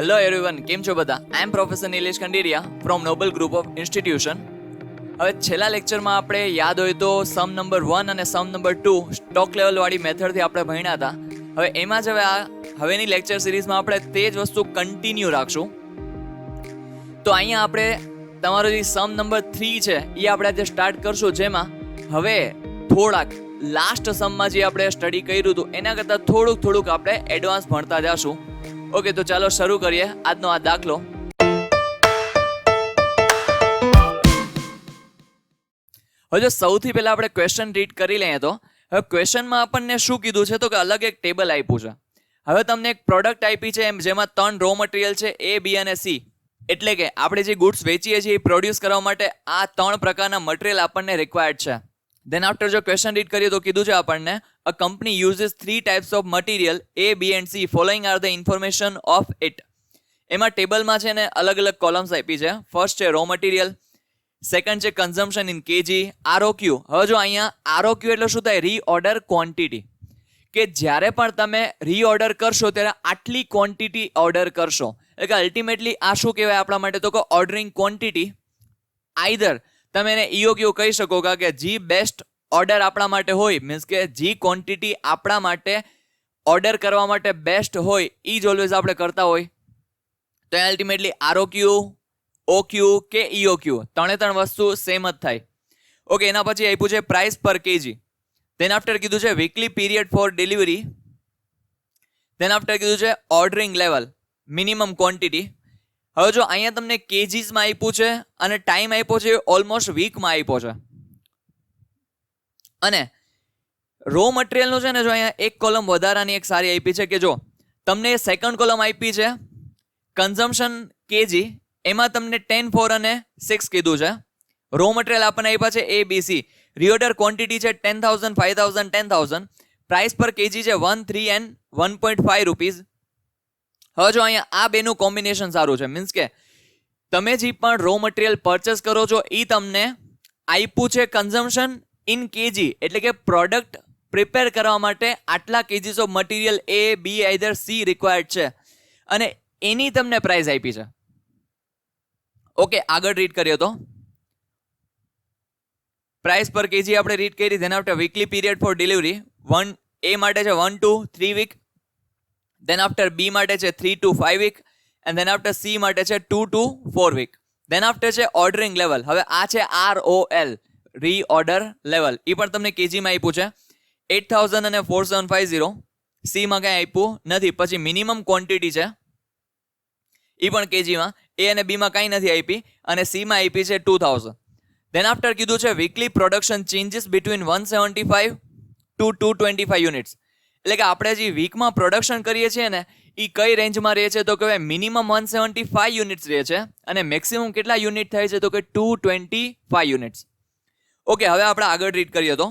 Hello everyone, કેમ છો બધા? I am professor Nilesh Kanderia from Noble group of institution. હવે છેલ્લા લેક્ચરમાં આપણે યાદ હોય તો સમ નંબર 1 અને સમ નંબર 2 સ્ટોક લેવલ વાળી મેથડથી આપણે ભણ્યા હતા. હવે એમાં જ હવેની લેક્ચર સિરીઝમાં આપણે તે જ વસ્તુ કન્ટિન્યુ રાખશું. તો અહીંયા આપણે તમારો જે સમ નંબર 3 છે એ આપણે આજે સ્ટાર્ટ કરશું, જેમાં હવે થોડાક લાસ્ટ સમમાં જે આપણે સ્ટડી કર્યું હતું એના કરતાં થોડુંક આપણે એડવાન્સ ભણતા જશું. ઓકે, તો ચાલો શરૂ કરીએ આજનો આ દાખલો. હવે જો સૌથી પહેલા આપણે ક્વેશ્ચન રીડ કરી લઈએ તો હવે ક્વેશ્ચનમાં આપણને શું કીધું છે તો કે અલગ એક ટેબલ આપ્યું છે. હવે તમને એક પ્રોડક્ટ આપી છે જેમાં 3 રો મટીરિયલ છે A, B અને C. એટલે કે આપણે જે ગુડ્સ વેચીએ છીએ એ પ્રોડ્યુસ કરવા માટે આ 3 પ્રકારના મટીરિયલ આપણને રિક્વાયર્ડ છે. દેન આફ્ટર જો ક્વેશ્ચન રીડ કરીએ તો કીધું છે આપણને a company uses 3 types of material A, B and C. Following are the information of it. એમાં ટેબલમાં છે ને અલગ અલગ કોલમ્સ આપી છે. ફર્સ્ટ છે રો મટીરિયલ, સેકન્ડ છે કન્ઝમ્પશન ઇન કેજી, ROQ. હવે જો અહીંયા ROQ એટલે શું થાય? રીઓર્ડર ક્વોન્ટિટી. કે જ્યારે પણ તમે રીઓર્ડર કરશો ત્યારે આટલી ક્વોન્ટિટી ઓર્ડર કરશો. એટલે કે અલ્ટિમેટલી આ શું કહેવાય આપણા માટે? તો કે ઓર્ડરિંગ ક્વોન્ટિટી. આઈધર તમે એને EOQ કહી શકો કે જે બેસ્ટ ઓર્ડર આપણા માટે હોય, મીન્સ કે જે ક્વોન્ટિટી આપણા માટે ઓર્ડર કરવા માટે બેસ્ટ હોય એ જ ઓલવેઝ આપણે કરતા હોય. તો અલ્ટિમેટલી ROQ, OQ કે EOQ ત્રણે વસ્તુ સેમ જ થાય. ઓકે, એના પછી આપ્યું છે પ્રાઇસ પર કેજી. દેન આફ્ટર કીધું છે weekly period for delivery. Then after કીધું છે ઓર્ડરિંગ લેવલ, મિનિમમ ક્વોન્ટિટી. હવે જો અહીંયા તમને કેજીસમાં આપ્યું છે અને ટાઈમ આપ્યો છે ઓલમોસ્ટ વીકમાં આપ્યો છે. અને રો મટીરિયલનું છે ને જો અહીંયા એક કોલમ વધારાની એક સારી આપી છે કે જો તમને સેકન્ડ કોલમ આપી છે કન્ઝમ્પશન કેજી, એમાં તમને 10, 4 અને 6 કીધું છે. રો મટીરિયલ આપણને આપ્યા છે A, B, C. રીઓર્ડર ક્વોન્ટિટી છે 10,000, 5,000, 10,000. પ્રાઇસ પર કેજી છે 1, 3 એન્ડ 1.5 રૂપીઝ. હવે જો અહીંયા આ બેનું કોમ્બિનેશન સારું છે, મીન્સ કે તમે જે પણ રો મટીરિયલ પરચેસ કરો છો એ તમને આપ્યું છે કન્ઝમ્પશન ઇન કેજી, એટલે કે પ્રોડક્ટ પ્રિપેર કરવા માટે આટલા kgs of material A, B, either C required છે અને એની તમને પ્રાઇસ આપી છે. ઓકે, આગળ રીડ કરીએ તો પ્રાઇસ પર કેજી આપણે રીડ કરી. Then after weekly period for delivery. A માટે છે 1 to 3 week. Then after B માટે છે 3 to 5 week. And then after C માટે છે 2 to 4 વીક. દેન આફ્ટર છે ઓર્ડરિંગ લેવલ. હવે આ છે ROL, રીઓર્ડર લેવલ. એ પણ તમને કેજીમાં આપ્યું છે 8,000 અને 4,750. C માં કાંઈ આપ્યું નથી. પછી મિનિમમ ક્વોન્ટિટી છે એ પણ કેજીમાં. A અને B માં કાંઈ નથી આપી અને C માં આપી છે 2,000. દેન આફ્ટર કીધું છે weekly production changes between 175 to 225 units. એટલે કે આપણે જે વીકમાં પ્રોડક્શન કરીએ છીએ ને એ કઈ રેન્જમાં રહે છે? તો કે મિનિમમ 175 યુનિટ્સ રહે છે અને મેક્સિમમ કેટલા યુનિટ થાય છે? તો કે 225 યુનિટ્સ. ઓકે, હવે આપણે આગળ રીડ કરીએ તો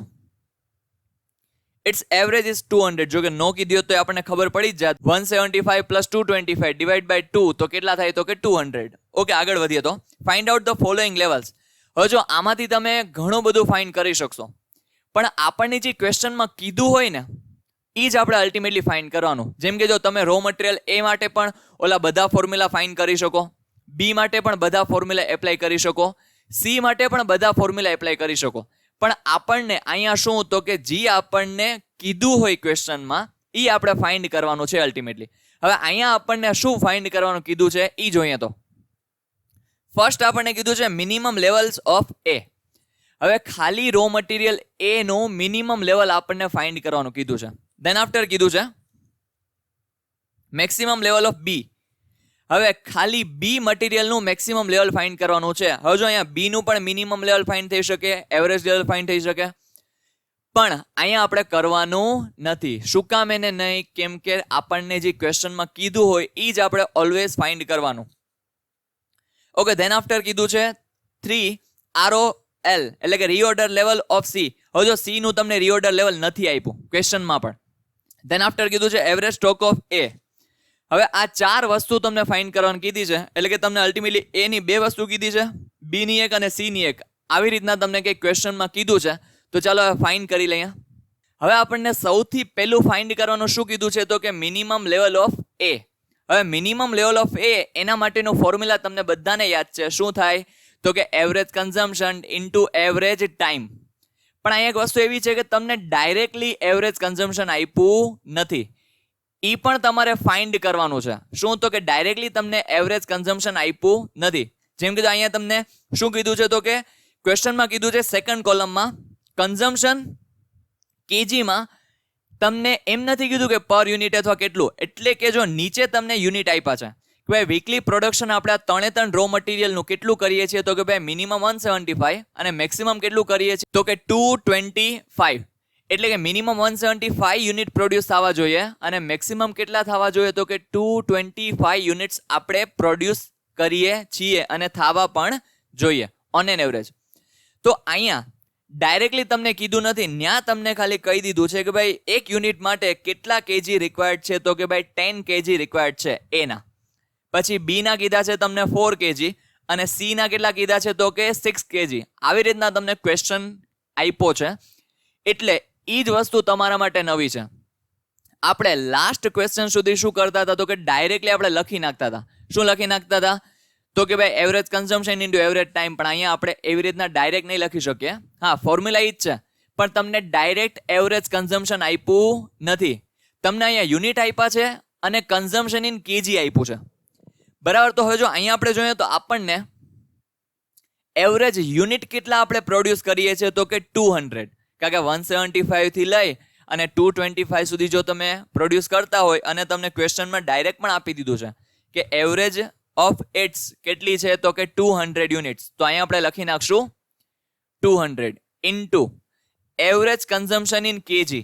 ઇટ્સ એવરેજ ઇઝ 200. જો કે નો કીધું તો આપણને ખબર પડી જ જાત. 175 પ્લસ 225 ડિવાઈડ બાય 2 તો કેટલા થાય? તો કે 200. ઓકે, આગળ વધીએ તો find out the following levels. હવે જો આમાંથી તમે ઘણું બધું ફાઇન્ડ કરી શકશો, પણ આપણને જે ક્વેશ્ચનમાં કીધું હોય ને એ જ આપણે અલ્ટિમેટલી ફાઇન્ડ કરવાનું. જેમ કે જો તમે રો મટીરિયલ A માટે પણ ઓલા બધા ફોર્મ્યુલા ફાઇન્ડ કરી શકો, B માટે પણ બધા ફોર્મ્યુલા એપ્લાય કરી શકો, C માટે પણ બધા ફોર્મ્યુલા એપ્લાય કરી શકો. પણ આપણને અહીંયા શું તો કે જે આપણને કીધું હોય ક્વેશ્ચનમાં એ આપણે ફાઇન્ડ કરવાનું છે અલ્ટિમેટલી. હવે અહીંયા આપણને શું ફાઇન્ડ કરવાનું કીધું છે એ જોઈએ તો ફર્સ્ટ આપણને કીધું છે મિનિમમ લેવલ્સ ઓફ A. હવે ખાલી રો મટીરિયલ A નું મિનિમમ લેવલ આપણને ફાઇન્ડ કરવાનું કીધું છે. દેન આફ્ટર કીધું છે મેક્સિમમ લેવલ ઓફ B. હવે ખાલી B મટીરિયલનું મેક્સિમમ લેવલ ફાઇન્ડ કરવાનું છે. હવે જો અહીંયા B નું પણ મિનિમમ લેવલ ફાઇન્ડ થઈ શકે, એવરેજ લેવલ ફાઇન્ડ થઈ શકે, પણ અહીંયા આપણે કરવાનું નથી. શું કામ એને નહીં? કેમ કે આપણને જે ક્વેશ્ચનમાં કીધું હોય એ જ આપણે ઓલવેઝ ફાઇન્ડ કરવાનું. ઓકે, દેન આફ્ટર કીધું છે 3 ROL, એટલે કે રીઓર્ડર લેવલ ઓફ C. હવે જો C નું તમને રીઓર્ડર લેવલ નથી આપ્યું ક્વેશ્ચનમાં પણ. દેન આફ્ટર કીધું છે એવરેજ સ્ટોક ઓફ A. હવે આ 4 વસ્તુ તમને ફાઇન્ડ કરવાની કીધી છે. એટલે કે તમને અલ્ટિમેટલી A ની 2 વસ્તુ કીધી છે, B ની 1 અને C ની 1. આવી રીતના તમને કંઈક ક્વેશ્ચનમાં કીધું છે. તો ચાલો હવે ફાઇન્ડ કરી લઈએ. હવે આપણને સૌથી પહેલું ફાઇન્ડ કરવાનું શું કીધું છે? તો કે મિનિમમ લેવલ ઓફ A. હવે મિનિમમ લેવલ ઓફ એ એના માટેનું ફોર્મ્યુલા તમને બધાને યાદ છે. શું થાય? તો કે average consumption into average time. પણ અહીંયા એક વસ્તુ એવી છે કે તમને ડાયરેક્ટલી એવરેજ કન્ઝમ્પશન આપ્યું નથી, એ પણ તમારે ફાઇન્ડ કરવાનું છે. શું? તો કે ડાયરેક્ટલી તમને એવરેજ કન્ઝમ્પશન આપ્યું નથી. જેમ કે અહીંયા તમને શું કીધું છે? તો કે ક્વેશ્ચનમાં કીધું છે સેકન્ડ કોલમમાં કન્ઝમ્પશન કેજીમાં, તમને એમ નથી કીધું કે પર યુનિટ અથવા કેટલું. એટલે કે જો નીચે તમને યુનિટ આપ્યા છે કે ભાઈ વીકલી પ્રોડક્શન આપણે આ 3 રો મટીરિયલનું કેટલું કરીએ છીએ? તો કે ભાઈ મિનિમમ 175 અને મેક્સિમમ કેટલું કરીએ છીએ? તો કે 225. એટલે કે મિનિમમ 175 યુનિટ પ્રોડ્યુસ થવા જોઈએ અને મેક્સિમમ કેટલા થવા જોઈએ? તો કે 225 યુનિટ્સ આપણે પ્રોડ્યુસ કરીએ છીએ અને થવા પણ જોઈએ ઓન એન એવરેજ. તો અહીંયા ડાયરેક્ટલી તમને કીધું નથી, ન્યા તમને ખાલી કહી દીધું છે કે ભાઈ એક યુનિટ માટે કેટલા કેજી રિક્વાયર્ડ છે? તો કે ભાઈ 10 કેજી રિક્વાયર્ડ છે એના. પછી બી ના કીધા છે તમને 4 કેજી અને સી ના કેટલા કીધા છે? તો કે 6 કેજી. આવી રીતના તમને ક્વેશ્ચન આપ્યો છે. એટલે એ જ વસ્તુ તમારા માટે નવી છે. આપણે લાસ્ટ ક્વેશ્ચન સુધી શું કરતા હતા? તો કે ડાયરેક્ટલી આપણે લખી નાખતા હતા. શું લખી નાખતા હતા? તો કે ભાઈ average consumption into average time. પણ અહીંયા આપણે એવી રીતના ડાયરેક્ટ નહીં લખી શકીએ. હા, ફોર્મ્યુલા એ જ છે, પણ તમને ડાયરેક્ટ એવરેજ કન્ઝમ્પશન આપ્યું નથી. તમને અહીંયા યુનિટ આપ્યા છે અને કન્ઝમ્પશન ઇન કેજી આપ્યું છે. બરાબર. તો હવે જો અહીંયા આપણે જોઈએ તો આપણને એવરેજ યુનિટ કેટલા આપણે પ્રોડ્યુસ કરીએ છીએ? તો કે 200. કારણ કે 175 થી લઈ અને 225 સુધી જો તમે પ્રોડ્યુસ કરતા હોય અને તમને ક્વેશ્ચનમાં ડાયરેક્ટ પણ આપી દીધું છે કે એવરેજ ઓફ ઇટ્સ કેટલી છે? તો કે 200 યુનિટ્સ. તો અહીંયા આપણે લખી નાખશું 200 into average consumption in KG.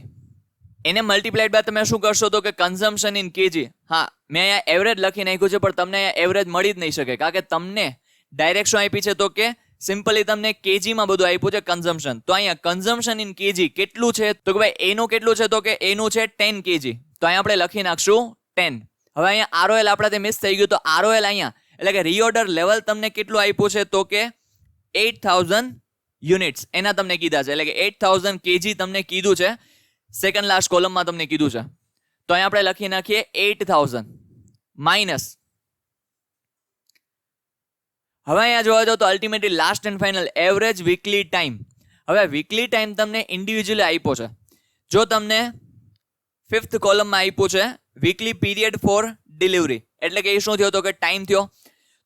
એને મલ્ટીપ્લાઈડ બાય તમે શું કરશો? તો કે કન્ઝમ્પશન ઇન કેજી. હા, મેં અહીંયા એવરેજ લખી નાખ્યું છે, પણ તમને અહીંયા એવરેજ મળી જ નહીં શકે, કારણ કે તમને ડાયરેક્ટ શું આપી છે? તો કે સિમ્પલી તમને કેજીમાં બધું આપ્યું છે કન્ઝમ્પશન. તો અહીંયા કન્ઝમ્પશન ઇન કેજી કેટલું છે? તો કે ભાઈ એનું કેટલું છે? તો કે એનું છે 10 કેજી. તો અહીંયા આપણે લખી નાખશું 10. હવે અહીંયા આરઓએલ આપણાથી મિસ થઈ ગયું. તો આરઓએલ અહીંયા એટલે કે રીઓર્ડર લેવલ તમને કેટલું આપ્યું છે? તો કે 8000 યુનિટ્સ એના તમને કીધા છે. એટલે કે 8000 કેજી તમને કીધું છે. સેકન્ડ લાસ્ટ કોલમમાં તમને કીધું છે. તો અહીંયા આપણે લખી નાખીએ 8000 માઇનસ. હવે અહીંયા જોવા જાવ તો ultimately last and final average weekly time. હવે વીકલી ટાઈમ તમને ઇન્ડિવિજ્યુઅલી આપ્યો છે. જો તમને 5th કોલમમાં આપ્યું છે વીકલી પીરિયડ ફોર ડિલિવરી, એટલે કે એ શું થયો? તો કે ટાઈમ થયો.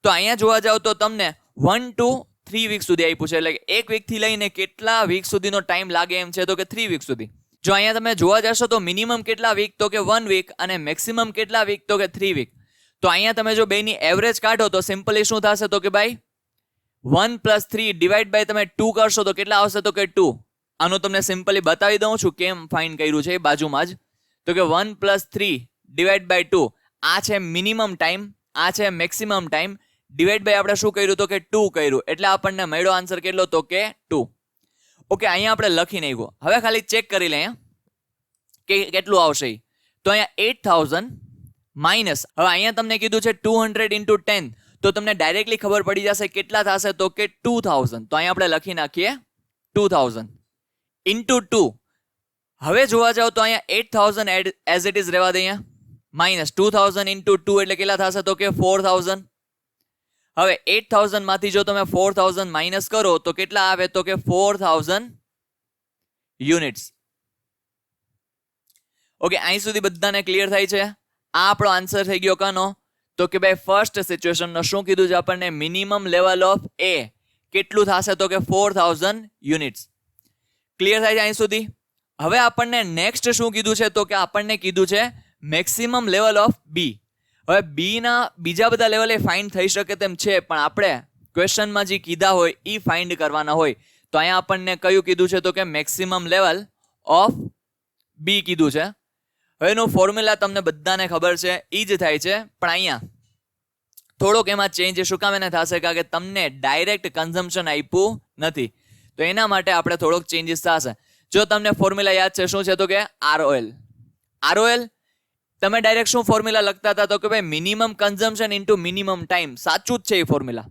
તો અહીંયા જોવા જાવ તો તમને 1 to 3 વીક સુધી આપ્યું છે. એટલે કે એક વીકથી લઈને કેટલા વીક સુધીનો ટાઈમ લાગે એમ છે? તો કે 3 વીક સુધી. જો અહીંયા તમે જોવા જશો તો મિનિમમ કેટલા વીક? તો કે 1 વીક અને મેક્સિમમ કેટલા વીક? તો કે 3 વીક. તો અહીંયા તમે જો બેની એવરેજ કાઢો તો સિમ્પલી શું થશે? તો કે ભાઈ 1 + 3 ડિવાઈડ બાય તમે 2 કરશો તો કેટલા આવશે? તો કે 2. આનું તમને સિમ્પલી બતાવી દઉં છું કેમ ફાઇન કર્યું છે એ બાજુમાં જ. તો કે 1 + 3 ડિવાઈડ બાય 2. આ છે મિનિમમ ટાઈમ, આ છે મેક્સિમમ ટાઈમ. ડિવાઈડ બાય આપણે શું કર્યું? તો કે 2 કર્યું. એટલે આપણને મળ્યો આન્સર કેટલો? તો કે 2. ઓકે, અહીંયા આપણે લખી નાખ્યું. હવે ખાલી ચેક કરી લઈએ કે કેટલું આવશે. તો અહીંયા 8000 માઇનસ. હવે અહીંયા તમને કીધું છે 200 ઇન્ટુ 10. તો તમને ડાયરેક્ટલી ખબર પડી જશે કેટલા થશે? તો કે 2000. તો અહીંયા આપણે લખી નાખીએ 2000 ઇન્ટુ 2. હવે જોવા જાવ તો અહીંયા 8000 એઝ ઇટ ઇઝ રહેવા દે. અહીંયા માઇનસ 2000 ઇન્ટુ 2 એટલે કેટલા થશે? તો કે 4000. હવે 8000 માંથી જો તમે 4000 માઇનસ કરો તો કેટલા આવે? તો કે 4000 યુનિટ્સ. ઓકે, અહીં સુધી બધાને ક્લિયર થાય છે? આ આપણો આન્સર થઈ ગયો કાનો? તો કે ભાઈ ફર્સ્ટ સિચ્યુએશનનો શું કીધું છે આપણને? મિનિમમ લેવલ ઓફ એ કેટલું થશે? તો કે 4000 યુનિટ્સ. ક્લિયર થાય છે અહીં સુધી? હવે આપણને નેક્સ્ટ શું કીધું છે? તો કે આપણને કીધું છે મેક્સિમમ લેવલ ઓફ બી. હવે બી ના બીજા બધા લેવલે ફાઇન્ડ થઈ શકે તેમ છે, પણ આપણે ક્વેશ્ચનમાં જે કીધા હોય એ ફાઇન્ડ કરવાના હોય. તો અહીંયા આપણને કયું કીધું છે? તો કે મેક્સિમમ લેવલ ઓફ બી કીધું છે. હવે એનું ફોર્મ્યુલા તમને બધાને ખબર છે, એ જ થાય છે, પણ અહીંયા થોડોક એમાં ચેન્જ શું કામ એને થશે? કારણ કે તમને ડાયરેક્ટ કન્ઝમ્પશન આપ્યું નથી, તો એના માટે આપણે થોડોક ચેન્જીસ થશે. જો તમને ફોર્મ્યુલા યાદ છે શું છે? તો કે આરઓએલ. આરઓએલ તમે ડાયરેક્ટ શું ફોર્મ્યુલા લખતા હતા? તો કે ભાઈ minimum consumption into minimum time. સાચું જ છે એ ફોર્મ્યુલા,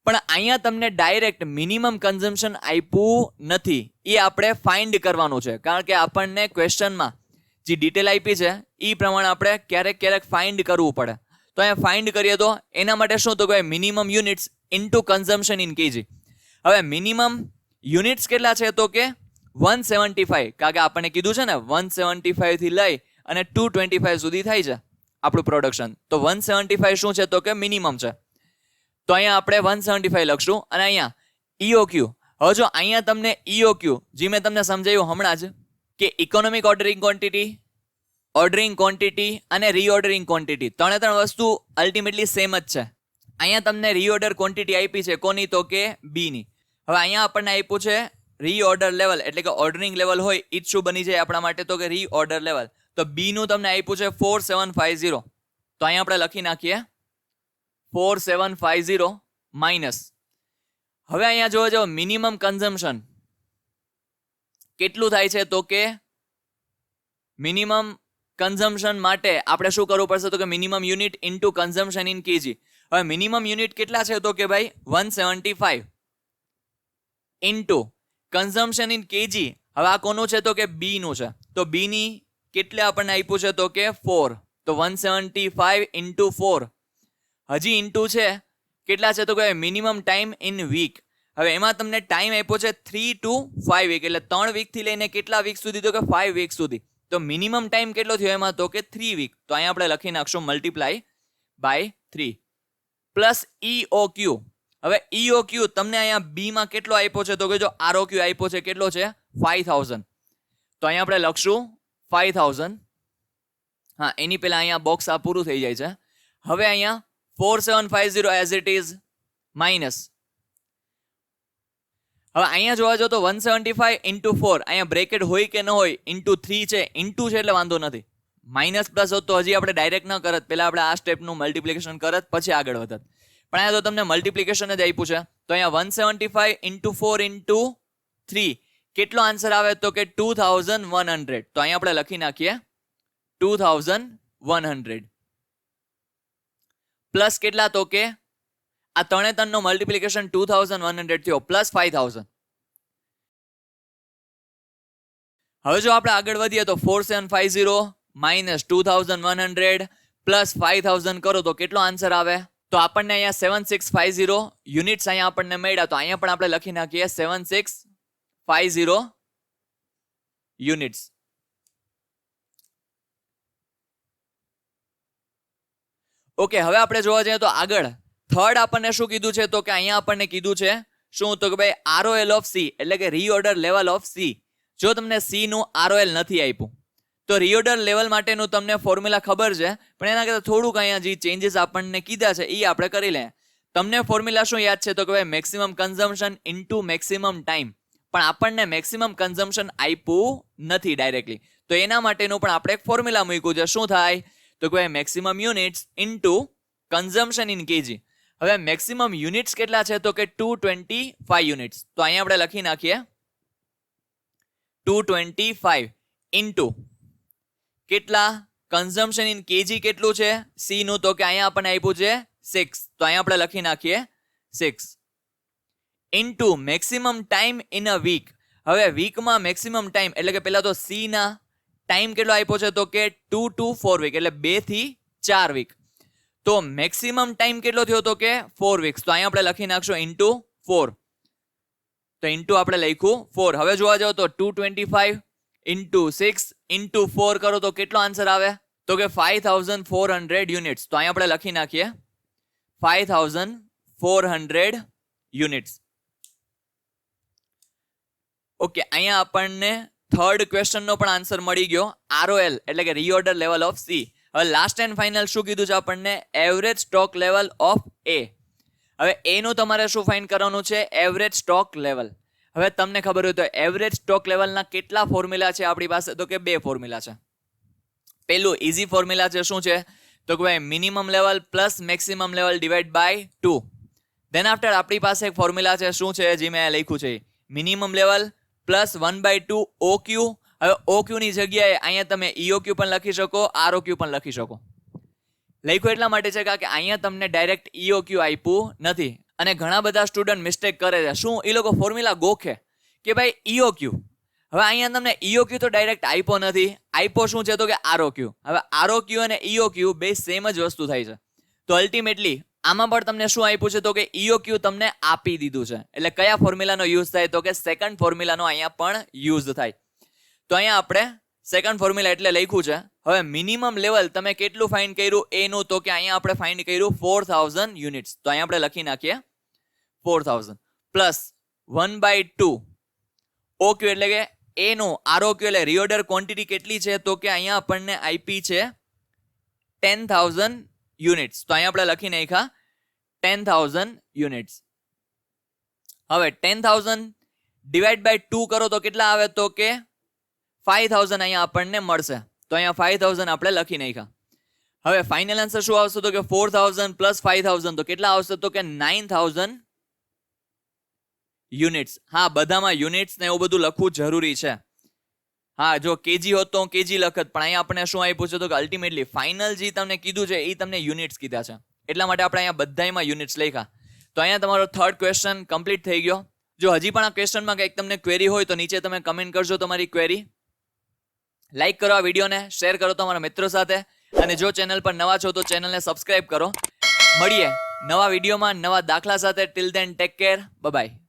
પણ અહીંયા તમને ડાયરેક્ટ મિનિમમ કન્ઝમ્પશન આપ્યું નથી. એ આપણે ફાઇન્ડ કરવાનું છે, કારણ કે આપણને ક્વેશ્ચનમાં જે ડિટેલ આપી છે એ પ્રમાણે આપણે ક્યારેક ફાઇન્ડ કરવું પડે. તો અહીંયા ફાઇન્ડ કરીએ તો એના માટે શું તો કે minimum units into consumption in KG. હવે મિનિમમ યુનિટ્સ કેટલા છે તો કે 175, કારણ કે આપણને કીધું છે ને 175 થી લઈ અને 225 સુધી થાય છે આપણું પ્રોડક્શન. તો 175 શું છે તો કે મિનિમમ છે. તો અહીંયા આપણે 175 લખશું અને અહીંયા EOQ. હવે જો અહીંયા તમને EOQ જે મેં તમને સમજાવ્યું હમણાં જ કે ઇકોનોમિક ઓર્ડરિંગ ક્વોન્ટિટી અને રીઓર્ડરિંગ ક્વોન્ટિટી ત્રણ વસ્તુ અલ્ટિમેટલી સેમ જ છે. અહીંયા તમને રીઓર્ડર ક્વોન્ટિટી આપી છે કોની તો કે બીની. હવે અહીંયા આપણને આપ્યું છે રીઓર્ડર લેવલ, એટલે કે ઓર્ડરિંગ લેવલ હોય એ જ શું બની જાય આપણા માટે તો કે રીઓર્ડર લેવલ. તો બી નું તમને આપ્યું છે 4750. તો અહીંયા આપણે લખી નાખીએ 4750 માઇનસ. હવે અહીંયા જોવા જાઓ મિનિમમ કન્ઝમ્પશન કેટલું થાય છે તો કે મિનિમમ કન્ઝમ્પશન માટે આપણે શું કરવું પડશે તો કે minimum unit into consumption in KG. હવે મિનિમમ યુનિટ કેટલા છે તો કે ભાઈ 175 ઇન્ટુ કન્ઝમ્પશન ઇન કેજી. હવે આ કોનું છે તો કે બી નું છે. તો બી ની કેટલે આપણને આપ્યું છે તો કે 4. તો 175 ઇન્ટુ 4 હજી ઇન્ટુ છે કેટલા છે તો કે મિનિમમ ટાઈમ ઇન વીક. હવે એમાં તમને ટાઈમ આપ્યો છે 3 to 5 વીક, એટલે 3 વીક થી લઈને કેટલા વીક સુધી તો કે 5 વીક સુધી. તો મિનિમમ ટાઈમ કેટલો થયો એમાં તો કે 3 વીક. તો અહીંયા આપણે લખી નાખશું મલ્ટીપ્લાય બાય 3 પ્લસ EOQ. હવે EOQ તમને અહીંયા બી માં કેટલો આપ્યો છે તો કે જો ROQ આપ્યો છે કેટલો છે 5000. તો અહીંયા આપણે લખશું 5000. હા, એની પહેલા અહીંયા બોક્સ આ પૂરું થઈ જાય છે. હવે અહીંયા 4750 એઝ ઇટ ઇઝ માઇનસ. હવે અહીંયા જોવા જાઓ તો 175 ઇન્ટુ 4 અહીંયા બ્રેકેટ હોય કે ન હોય ઇન્ટુ 3 છે, ઇન્ટુ છે એટલે વાંધો નથી. માઇનસ પ્લસ હોત તો હજી આપણે ડાયરેક્ટ ન કરત, પહેલા આપણે આ સ્ટેપનું મલ્ટિપ્લિકેશન કરત પછી આગળ વધત. પણ અહીંયા તો તમને મલ્ટિપ્લિકેશન જ આપ્યું છે. તો અહીંયા 175 ઇન્ટુ 4 ઇન્ટુ 3 કેટલો આન્સર આવે તો કે 2100. તો અહીંયા આપણે લખી નાખીએ 2100 પ્લસ કેટલા તો કે આ 3 નો મલ્ટિપ્લિકેશન 2100 થયો પ્લસ 5000. હવે જો આપણે આગળ વધીએ તો 4750 માઇનસ 2100 પ્લસ 5000 કરો તો કેટલો આન્સર આવે તો આપણને અહીંયા 7650 યુનિટ્સ અહીંયા આપણને મળ્યા. તો અહીંયા પણ આપણે લખી નાખીએ 7650 યુનિટ્સ. ઓકે, હવે આપણે જોવા જઈએ તો આગળ થર્ડ આપણને શું કીધું છે તો કે અહીંયા આપણને કીધું છે શું તો કે ભાઈ ROL ઓફ C, એટલે કે રીઓર્ડર લેવલ ઓફ C. જો તમને C નું ROL નથી આપ્યું તો રીઓર્ડર લેવલ માટેનું તમને ફોર્મ્યુલા ખબર છે, પણ એના કરતાં થોડુંક અહીંયા જે ચેન્જીસ આપણને કીધા છે એ આપણે કરી લઈએ. તમને ફોર્મ્યુલા શું યાદ છે તો કે ભાઈ maximum consumption into maximum time. પણ આપણને મેક્સિમમ કન્ઝમ્પશન આપ્યું નથી ડાયરેક્ટલી, તો એના માટેનું પણ આપણે એક ફોર્મ્યુલા મૂક્યું છે. શું થાય તો કે ભાઈ maximum units into consumption in KG. હવે મેક્સિમમ યુનિટ્સ કેટલા છે તો કે 225 યુનિટ્સ. તો અહીંયા આપણે લખી નાખીએ 225 ઇન્ટુ કેટલા કન્ઝમ્પશન ઇન કેજી કેટલું છે સી નું તો કે અહીંયા આપણને આપ્યું છે 6. તો અહીંયા આપણે લખી નાખીએ 6 into maximum time in a week. હવે વીકમાં મેક્સિમમ ટાઈમ એટલે કે પહેલા તો સી ના ટાઈમ કેટલો આપ્યો છે તો કે 2 to 4 વીક, એટલે 2 થી 4 વીક. તો મેક્સિમમ ટાઈમ કેટલો થયો તો કે 4 વીક્સ. તો અહીંયા આપણે લખી નાખશું ઇન્ટુ 4. તો ઇન્ટુ આપણે લખ્યું 4. હવે જોવા જાઓ તો 225 ઇન્ટુ 6 ઇન્ટુ 4 કરો તો કેટલો આન્સર આવે તો કે 5400 યુનિટ્સ. તો અહીંયા આપણે લખી નાખીએ 5400 યુનિટ્સ. ઓકે, અહીંયા આપણને થર્ડ ક્વેશ્ચનનો પણ આન્સર મળી ગયો. ROL એટલે કે રીઓર્ડર લેવલ ઓફ C. હવે લાસ્ટ એન્ડ ફાઇનલ શું કીધું છે આપણને average stock level of A. હવે A નું તમારે શું ફાઇન્ડ કરવાનું છે એવરેજ સ્ટોક લેવલ. હવે તમને ખબર હોય તો એવરેજ સ્ટોક લેવલના કેટલા ફોર્મ્યુલા છે આપણી પાસે તો કે 2 ફોર્મ્યુલા છે. પહેલું ઇઝી ફોર્મ્યુલા છે શું છે તો કે ભાઈ minimum level plus maximum level divide by 2. Then after આપણી પાસે એક ફોર્મ્યુલા છે શું છે જે મેં લખ્યું છે મિનિમમ લેવલ પ્લસ 1/2 OQ. હવે OQ ની જગ્યાએ અહીંયા તમે EOQ પણ લખી શકો, ROQ પણ લખી શકો. લખ્યું એટલા માટે છે કે અહીંયા તમને ડાયરેક્ટ EOQ આપ્યું નથી અને ઘણા બધા સ્ટુડન્ટ મિસ્ટેક કરે છે. શું એ લોકો ફોર્મ્યુલા ગોખે કે ભાઈ EOQ. હવે અહીંયા તમને EOQ તો ડાયરેક્ટ આપ્યો નથી, આપ્યો શું છે તો કે ROQ. હવે ROQ અને EOQ બે સેમ જ વસ્તુ થાય છે. તો અલ્ટિમેટલી આમાં પણ તમને શું આપ્યું છે તો કે EOQ તમને આપી દીધું છે. એટલે કયા ફોર્મ્યુલાનો યુઝ થાય તો કે સેકન્ડ ફોર્મ્યુલાનો અહીંયા પણ યુઝ થાય. તો અહીંયા આપણે સેકન્ડ ફોર્મ્યુલા એટલે લખ્યું છે. હવે મિનિમમ લેવલ તમે કેટલું ફાઇન્ડ કર્યું એનું તો કે અહીંયા આપણે ફાઇન્ડ કર્યું 4000 યુનિટ્સ. તો અહીંયા આપણે લખી નાખીએ 4000 પ્લસ 1/2 OQ એટલે કે એનું ROQ એટલે રીઓર્ડર ક્વોન્ટિટી કેટલી છે તો કે અહીંયા આપણને આપી છે 10000 યુનિટ્સ. તો અહીંયા આપણે લખી નાખ્યા 10000 યુનિટ્સ. હવે 10000 ડિવાઈડ બાય 2 કરો તો કેટલા આવે તો કે 5000 અહીંયા આપણને મળશે. તો અહીંયા 5000 આપણે લખી નાખ્યા. હવે ફાઇનલ આન્સર શું આવશે તો કે 4000 પ્લસ 5000 તો કેટલા આવશે તો કે 9000 યુનિટ્સ. હા, બધામાં યુનિટ્સ ને એવું બધું લખવું જરૂરી છે. હા, જો કેજી હોત તો હું કેજી લખત, પણ અહીંયા આપણે શું આપ્યું છે તો કે અલ્ટિમેટલી ફાઇનલ જે તમને કીધું છે એ તમને યુનિટ્સ કીધા છે. એટલા માટે આપણે અહીંયા બધામાં યુનિટ્સ લખ્યા. તો અહીંયા તમારો થર્ડ ક્વેશ્ચન કમ્પ્લીટ થઈ ગયો. જો હજી પણ આ ક્વેશ્ચનમાં કંઈક તમને ક્વેરી હોય તો નીચે તમે કમેન્ટ કરજો તમારી ક્વેરી. લાઈક કરો આ વિડીયોને, શેર કરો તમારા મિત્રો સાથે, અને જો ચેનલ પર નવા છો તો ચેનલને સબસ્ક્રાઇબ કરો. મળીએ નવા વિડીયોમાં નવા દાખલા સાથે. Till then take care, bye bye.